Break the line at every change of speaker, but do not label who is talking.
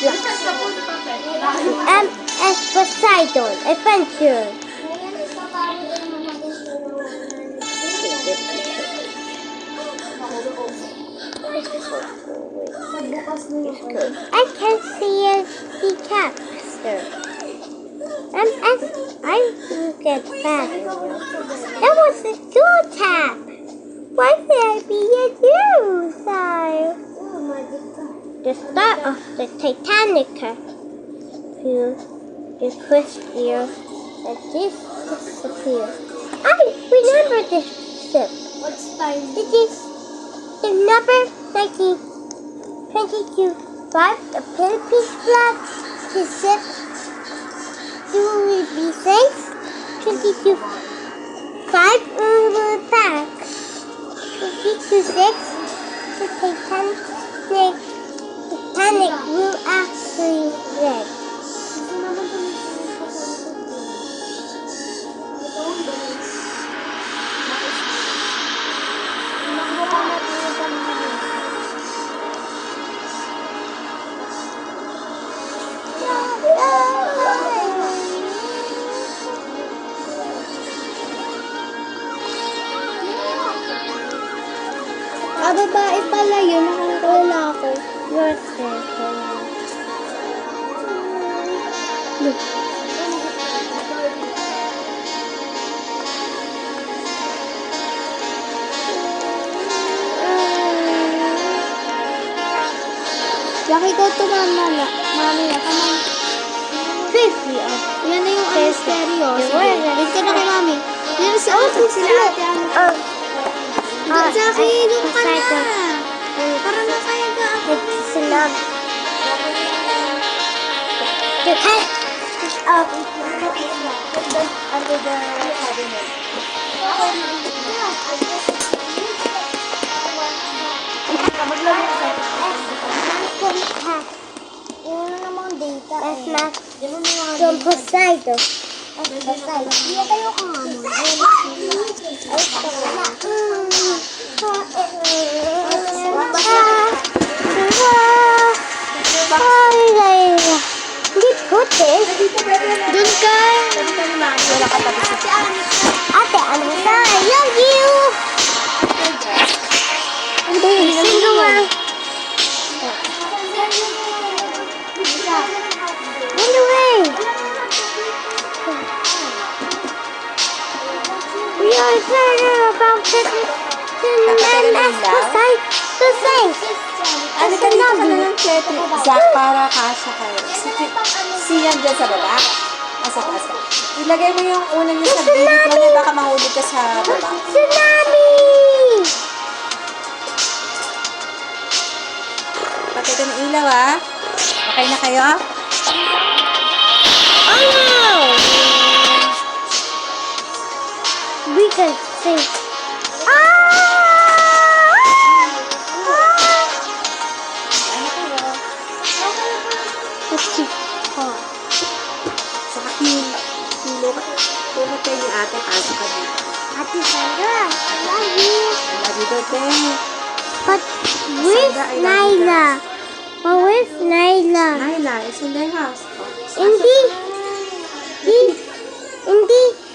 MS Poseidon Adventure. I can see a sea capster. MS, I will get back. That was a door tap. Why would I be a user? The start of the Titanic. The crystal that this disappeared. I remember this ship.
What's time?
It is the number 1922 5, the Philippines flag. The ship will be safe. 22 5 over back. 22 6, the Titanic will actually wreck.
Babae pala yun, nakakawala ako.
Your circle. Look.
Laki ko ito mamaya. Mamaya ka man.
50 of
Yan na yung ano stereo.
Yeah,
Sige,
where is it?
wait ka na kay mami. Yan na si ate. Sila ate. Jackie, doon ka na. Para na kaya ka ako.
It's enough. The cat of under the cabinet.
Yun na namang data
That's
eh.
not from Poseidon.
Poseidon. Hindi kayo ka nga mo.
Hindi puti.
Doon ka.
Ate, ano na? I love you!
Ano ba yun?
Sino nga? Anyway, we are excited about MS Poseidon.
Ano ka dito ka na ng Chetri? Zach, para kasha kayo. Si yan dyan sa baba. Asa taas ka. Ilagay mo yung una niyo sa video ko na baka mahulog ka sa baba.
Tsunami!
Patay ka ng ilaw, ha? Okay na kayo?
Oh no! We can see.
Saka kilo ka. Tumot kayo ni ate, pasok ka dito.
Ate Sandra, I love you.
Lagi dote.
But where's Nyla? But where's Nyla?
Naila, it's in their house.
Hindi. Hindi.